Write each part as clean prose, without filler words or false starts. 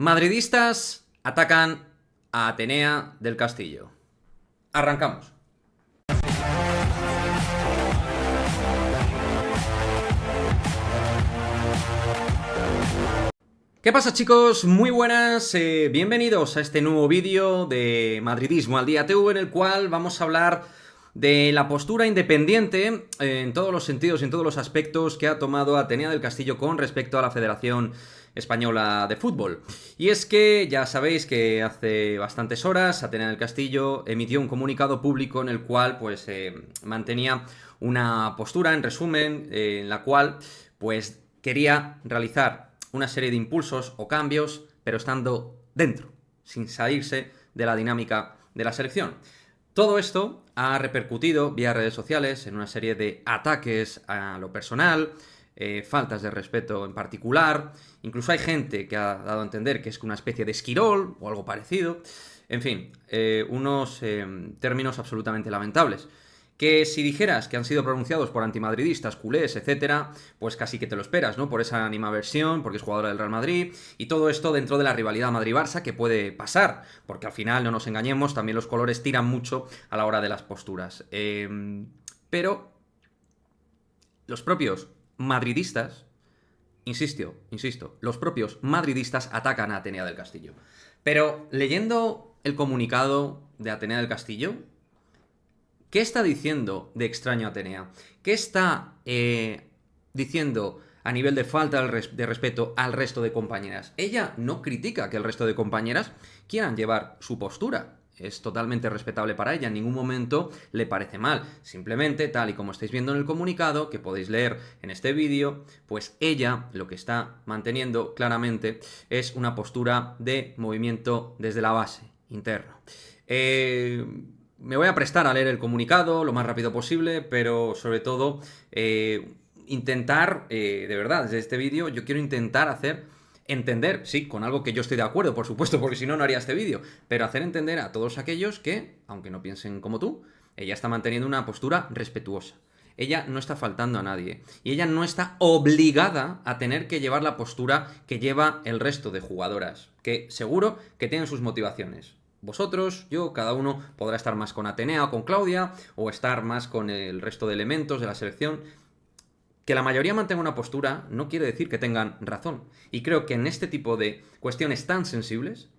Madridistas atacan a Atenea del Castillo. Arrancamos. ¿Qué pasa, chicos? Muy buenas, bienvenidos a este nuevo vídeo de Madridismo al Día TV, en el cual vamos a hablar de la postura independiente en todos los sentidos y en todos los aspectos que ha tomado Atenea del Castillo con respecto a la Federación Española de Fútbol. Y es que ya sabéis que hace bastantes horas Atenea del Castillo emitió un comunicado público en el cual pues mantenía una postura, en resumen, en la cual pues quería realizar una serie de impulsos o cambios, pero estando dentro, sin salirse de la dinámica de la selección. Todo esto ha repercutido vía redes sociales en una serie de ataques a lo personal, faltas de respeto en particular. Incluso hay gente que ha dado a entender que es una especie de esquirol o algo parecido. En fin, unos términos absolutamente lamentables, que si dijeras que han sido pronunciados por antimadridistas, culés, etcétera, pues casi que te lo esperas, ¿no? Por esa animaversión, porque es jugadora del Real Madrid, y todo esto dentro de la rivalidad Madrid-Barça que puede pasar, porque al final, no nos engañemos, también los colores tiran mucho a la hora de las posturas. Pero los propios madridistas, insisto, los propios madridistas atacan a Atenea del Castillo. Pero leyendo el comunicado de Atenea del Castillo, ¿qué está diciendo de extraño Atenea? ¿Qué está diciendo a nivel de falta de respeto al resto de compañeras? Ella no critica que el resto de compañeras quieran llevar su postura. Es totalmente respetable para ella, en ningún momento le parece mal. Simplemente, tal y como estáis viendo en el comunicado, que podéis leer en este vídeo, pues ella lo que está manteniendo claramente es una postura de movimiento desde la base, interno. Me voy a prestar a leer el comunicado lo más rápido posible, pero sobre todo intentar, de verdad, desde este vídeo yo quiero intentar hacer entender, sí, con algo que yo estoy de acuerdo, por supuesto, porque si no, no haría este vídeo, pero hacer entender a todos aquellos que, aunque no piensen como tú, ella está manteniendo una postura respetuosa. Ella no está faltando a nadie y ella no está obligada a tener que llevar la postura que lleva el resto de jugadoras, que seguro que tienen sus motivaciones. Vosotros, yo, cada uno podrá estar más con Atenea o con Claudia, o estar más con el resto de elementos de la selección. Que la mayoría mantenga una postura no quiere decir que tengan razón. Y creo que en este tipo de cuestiones tan sensibles,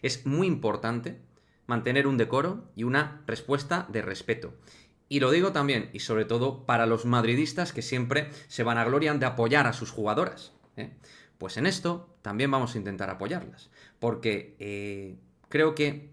es muy importante mantener un decoro y una respuesta de respeto. Y lo digo también, y sobre todo, para los madridistas que siempre se vanaglorian de apoyar a sus jugadoras, Pues en esto también vamos a intentar apoyarlas. Porque creo que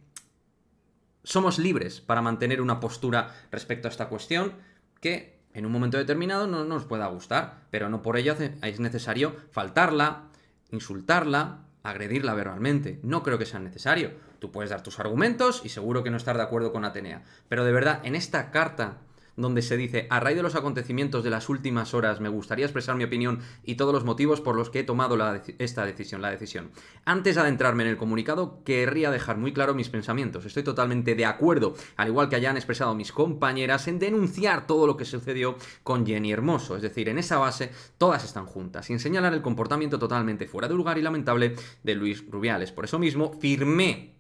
somos libres para mantener una postura respecto a esta cuestión que en un momento determinado no nos pueda gustar, pero no por ello es necesario faltarla, insultarla, agredirla verbalmente. No creo que sea necesario. Tú puedes dar tus argumentos y seguro que no estar de acuerdo con Atenea. Pero de verdad, en esta carta donde se dice: a raíz de los acontecimientos de las últimas horas, me gustaría expresar mi opinión y todos los motivos por los que he tomado la decisión. Antes de adentrarme en el comunicado, querría dejar muy claro mis pensamientos. Estoy totalmente de acuerdo, al igual que hayan expresado mis compañeras, en denunciar todo lo que sucedió con Jenny Hermoso. Es decir, en esa base, todas están juntas, sin señalar el comportamiento totalmente fuera de lugar y lamentable de Luis Rubiales. Por eso mismo, firmé.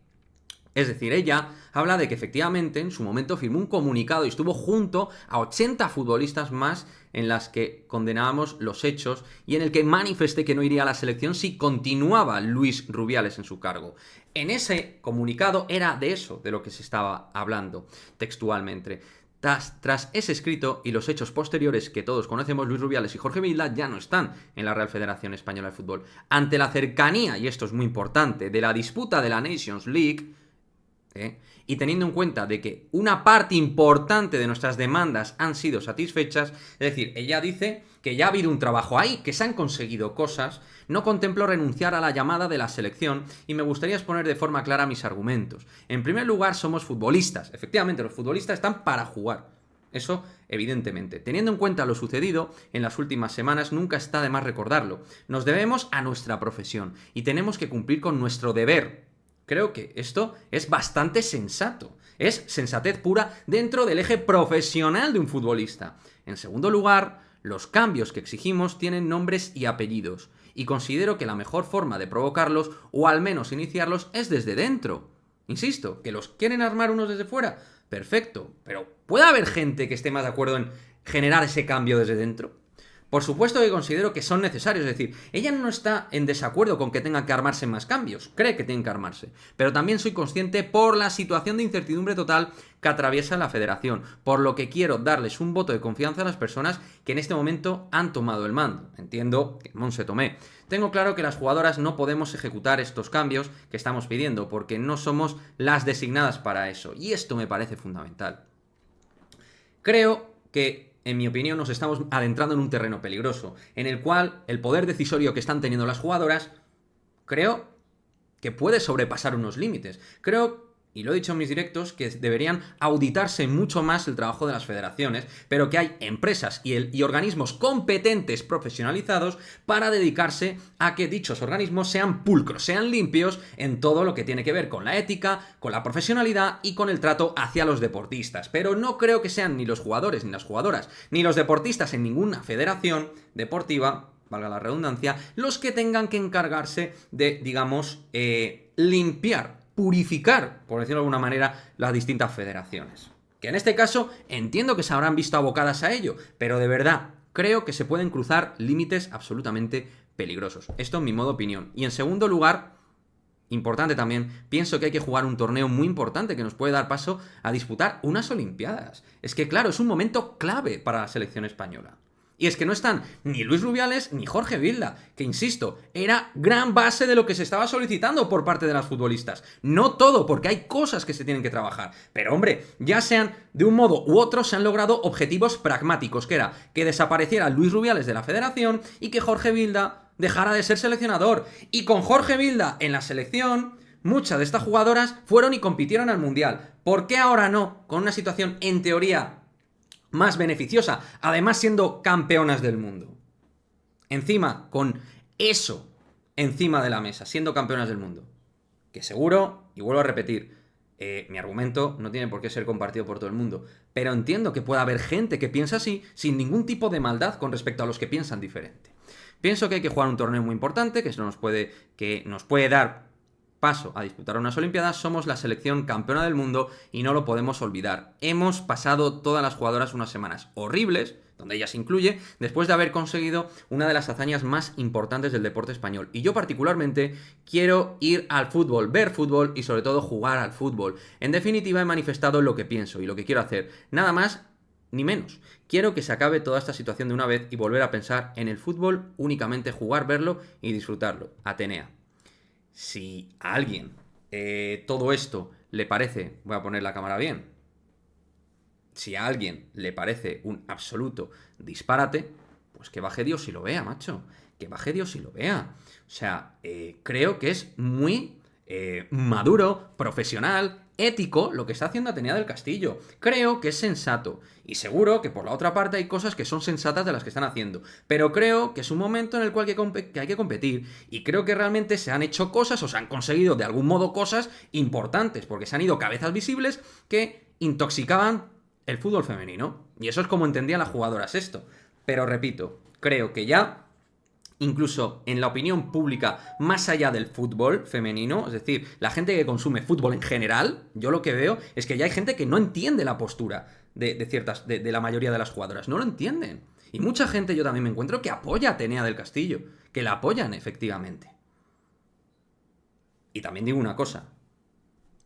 Es decir, ella habla de que efectivamente en su momento firmó un comunicado y estuvo junto a 80 futbolistas más en las que condenábamos los hechos y en el que manifesté que no iría a la selección si continuaba Luis Rubiales en su cargo. En ese comunicado era de eso de lo que se estaba hablando textualmente. Tras ese escrito y los hechos posteriores que todos conocemos, Luis Rubiales y Jorge Vilda ya no están en la Real Federación Española de Fútbol. Ante la cercanía, y esto es muy importante, de la disputa de la Nations League, y teniendo en cuenta de que una parte importante de nuestras demandas han sido satisfechas, es decir, ella dice que ya ha habido un trabajo ahí, que se han conseguido cosas, no contemplo renunciar a la llamada de la selección y me gustaría exponer de forma clara mis argumentos. En primer lugar, somos futbolistas. Efectivamente, los futbolistas están para jugar. Eso, evidentemente. Teniendo en cuenta lo sucedido en las últimas semanas, nunca está de más recordarlo. Nos debemos a nuestra profesión y tenemos que cumplir con nuestro deber. Creo que esto es bastante sensato. Es sensatez pura dentro del eje profesional de un futbolista. En segundo lugar, los cambios que exigimos tienen nombres y apellidos. y considero que la mejor forma de provocarlos, o al menos iniciarlos, es desde dentro. Insisto, que los quieren armar unos desde fuera, perfecto, pero ¿puede haber gente que esté más de acuerdo en generar ese cambio desde dentro? Por supuesto que considero que son necesarios, es decir, ella no está en desacuerdo con que tengan que armarse más cambios, cree que tienen que armarse, pero también soy consciente por la situación de incertidumbre total que atraviesa la federación, por lo que quiero darles un voto de confianza a las personas que en este momento han tomado el mando. Entiendo que Monse Tomé. Tengo claro que las jugadoras no podemos ejecutar estos cambios que estamos pidiendo, porque no somos las designadas para eso, y esto me parece fundamental. Creo que, en mi opinión, nos estamos adentrando en un terreno peligroso, en el cual el poder decisorio que están teniendo las jugadoras, creo que puede sobrepasar unos límites. Creo, y lo he dicho en mis directos, que deberían auditarse mucho más el trabajo de las federaciones, pero que hay empresas y organismos competentes, profesionalizados, para dedicarse a que dichos organismos sean pulcros, sean limpios en todo lo que tiene que ver con la ética, con la profesionalidad y con el trato hacia los deportistas. Pero no creo que sean ni los jugadores, ni las jugadoras, ni los deportistas en ninguna federación deportiva, valga la redundancia, los que tengan que encargarse de, digamos, limpiar, purificar, por decirlo de alguna manera, las distintas federaciones. Que en este caso entiendo que se habrán visto abocadas a ello, pero de verdad creo que se pueden cruzar límites absolutamente peligrosos. Esto en mi modo de opinión. Y en segundo lugar, importante también, pienso que hay que jugar un torneo muy importante que nos puede dar paso a disputar unas Olimpiadas. Es que claro, es un momento clave para la selección española. Y es que no están ni Luis Rubiales ni Jorge Vilda, que insisto, era gran base de lo que se estaba solicitando por parte de las futbolistas. No todo, porque hay cosas que se tienen que trabajar. Pero hombre, ya sean de un modo u otro, se han logrado objetivos pragmáticos, que era que desapareciera Luis Rubiales de la federación y que Jorge Vilda dejara de ser seleccionador. Y con Jorge Vilda en la selección, muchas de estas jugadoras fueron y compitieron al Mundial. ¿Por qué ahora no? Con una situación, en teoría, más beneficiosa, además siendo campeonas del mundo. Encima, con eso encima de la mesa, siendo campeonas del mundo. Que seguro, y vuelvo a repetir, mi argumento no tiene por qué ser compartido por todo el mundo, pero entiendo que pueda haber gente que piensa así, sin ningún tipo de maldad con respecto a los que piensan diferente. Pienso que hay que jugar un torneo muy importante, que nos puede dar paso a disputar unas Olimpiadas. Somos la selección campeona del mundo y no lo podemos olvidar. Hemos pasado todas las jugadoras unas semanas horribles, donde ella se incluye, después de haber conseguido una de las hazañas más importantes del deporte español. Y yo particularmente quiero ir al fútbol, ver fútbol y sobre todo jugar al fútbol. En definitiva, he manifestado lo que pienso y lo que quiero hacer. Nada más ni menos. Quiero que se acabe toda esta situación de una vez y volver a pensar en el fútbol, únicamente jugar, verlo y disfrutarlo. Atenea. Si a alguien todo esto le parece, voy a poner la cámara bien, si a alguien le parece un absoluto disparate, pues que baje Dios y lo vea, macho, que baje Dios y lo vea. O sea, creo que es muy maduro, profesional, ético lo que está haciendo Atenea del Castillo. Creo que es sensato. Y seguro que por la otra parte hay cosas que son sensatas de las que están haciendo. Pero creo que es un momento en el cual que hay que competir. Y creo que realmente se han hecho cosas o se han conseguido de algún modo cosas importantes. Porque se han ido cabezas visibles que intoxicaban el fútbol femenino. Y eso es como entendían las jugadoras esto. Pero repito, creo que ya, incluso en la opinión pública, más allá del fútbol femenino, es decir, la gente que consume fútbol en general, yo lo que veo es que ya hay gente que no entiende la postura de la mayoría de las jugadoras, no lo entienden. Y mucha gente, yo también me encuentro, que apoya a Atenea del Castillo, que la apoyan efectivamente. Y también digo una cosa,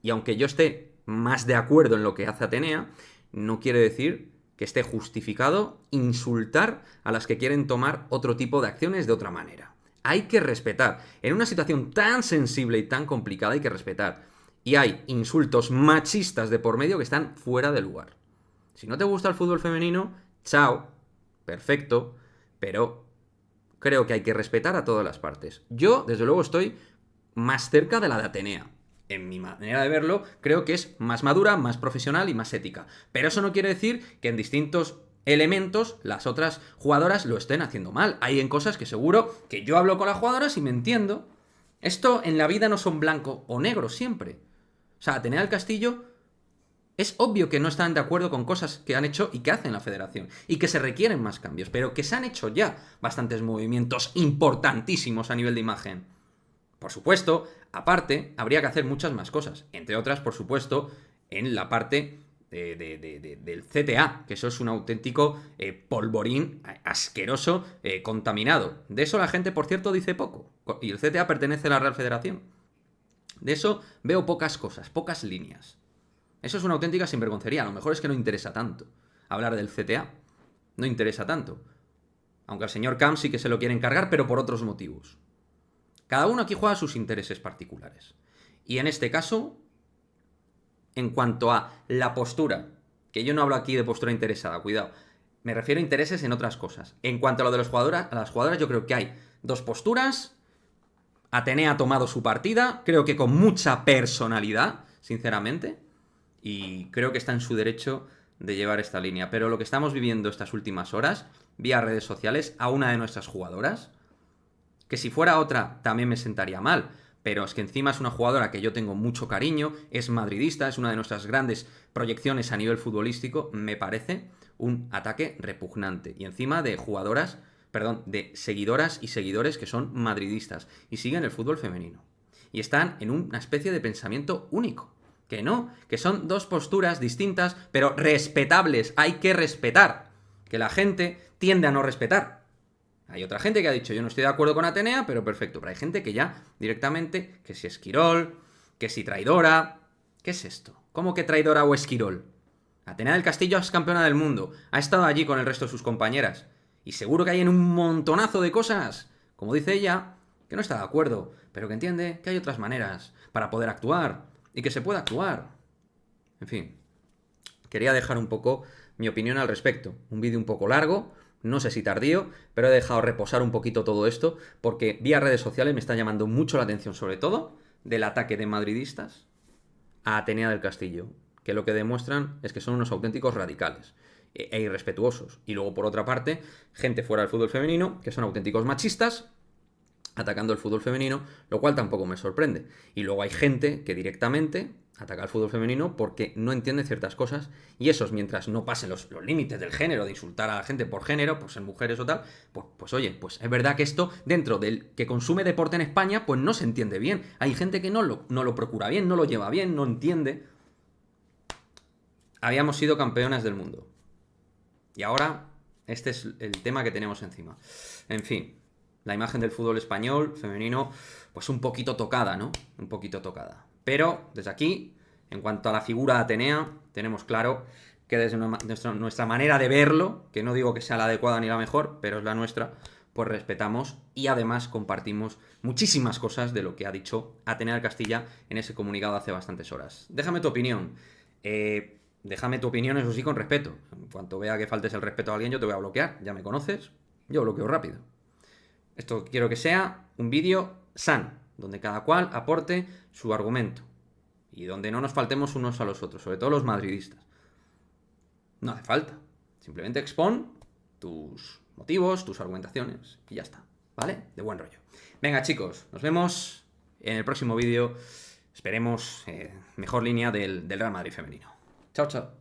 y aunque yo esté más de acuerdo en lo que hace Atenea, no quiere decir que esté justificado insultar a las que quieren tomar otro tipo de acciones de otra manera. Hay que respetar. En una situación tan sensible y tan complicada hay que respetar. Y hay insultos machistas de por medio que están fuera de lugar. Si no te gusta el fútbol femenino, chao, perfecto, pero creo que hay que respetar a todas las partes. Yo, desde luego, estoy más cerca de la de Atenea. En mi manera de verlo, creo que es más madura, más profesional y más ética. Pero eso no quiere decir que en distintos elementos las otras jugadoras lo estén haciendo mal. Hay en cosas que seguro que yo hablo con las jugadoras y me entiendo. Esto en la vida no son blanco o negro siempre. O sea, Atenea del Castillo Es obvio que no están de acuerdo con cosas que han hecho y que hacen la federación, y que se requieren más cambios, pero que se han hecho ya bastantes movimientos importantísimos a nivel de imagen. Por supuesto, aparte, habría que hacer muchas más cosas, entre otras, por supuesto, en la parte del CTA, que eso es un auténtico polvorín asqueroso, contaminado. De eso la gente, por cierto, dice poco, y el CTA pertenece a la Real Federación. De eso veo pocas cosas, pocas líneas. Eso es una auténtica sinvergoncería. A lo mejor es que no interesa tanto hablar del CTA. No interesa tanto. Aunque al señor Camps sí que se lo quiere encargar, pero por otros motivos. Cada uno aquí juega sus intereses particulares. Y en este caso, en cuanto a la postura, que yo no hablo aquí de postura interesada, cuidado. Me refiero a intereses en otras cosas. En cuanto a lo de las jugadoras, yo creo que hay dos posturas. Atenea ha tomado su partida, creo que con mucha personalidad, sinceramente. Y creo que está en su derecho de llevar esta línea. Pero lo que estamos viviendo estas últimas horas, vía redes sociales, a una de nuestras jugadoras, que si fuera otra también me sentaría mal, pero es que encima es una jugadora que yo tengo mucho cariño, es madridista, es una de nuestras grandes proyecciones a nivel futbolístico, me parece un ataque repugnante. Y encima de jugadoras, perdón, de seguidoras y seguidores que son madridistas y siguen el fútbol femenino. Y están en una especie de pensamiento único. Que no, que son dos posturas distintas, pero respetables. Hay que respetar. Que la gente tiende a no respetar. Hay otra gente que ha dicho, yo no estoy de acuerdo con Atenea, pero perfecto. Pero hay gente que ya directamente, que si Esquirol, que si traidora. ¿Qué es esto? ¿Cómo que traidora o Esquirol? Atenea del Castillo es campeona del mundo. Ha estado allí con el resto de sus compañeras. Y seguro que hay en un montonazo de cosas, como dice ella, que no está de acuerdo, pero que entiende que hay otras maneras para poder actuar. Y que se puede actuar. En fin, quería dejar un poco mi opinión al respecto. Un vídeo un poco largo, no sé si tardío, pero he dejado reposar un poquito todo esto porque vía redes sociales me está llamando mucho la atención, sobre todo del ataque de madridistas a Atenea del Castillo, que lo que demuestran es que son unos auténticos radicales e irrespetuosos. Y luego, por otra parte, gente fuera del fútbol femenino que son auténticos machistas atacando el fútbol femenino, lo cual tampoco me sorprende. Y luego hay gente que directamente ataca al fútbol femenino porque no entiende ciertas cosas, y esos, mientras no pasen los límites del género, de insultar a la gente por género, por ser mujeres o tal, pues oye, pues es verdad que esto, dentro del que consume deporte en España, pues no se entiende bien. Hay gente que no lo procura bien, no lo lleva bien, no entiende. Habíamos sido campeonas del mundo. Y ahora, este es el tema que tenemos encima. En fin, la imagen del fútbol español, femenino, pues un poquito tocada, ¿no? Un poquito tocada. Pero, desde aquí, en cuanto a la figura de Atenea, tenemos claro que desde nuestra manera de verlo, que no digo que sea la adecuada ni la mejor, pero es la nuestra, pues respetamos y además compartimos muchísimas cosas de lo que ha dicho Atenea del Castilla en ese comunicado hace bastantes horas. Déjame tu opinión. Déjame tu opinión, eso sí, con respeto. En cuanto vea que faltes el respeto a alguien, yo te voy a bloquear. Ya me conoces, yo bloqueo rápido. Esto quiero que sea un vídeo sano, donde cada cual aporte su argumento y donde no nos faltemos unos a los otros, sobre todo los madridistas. No hace falta. Simplemente expon tus motivos, tus argumentaciones y ya está, ¿vale? De buen rollo. Venga, chicos, nos vemos en el próximo vídeo. Esperemos mejor línea del Real Madrid femenino. Chao, chao.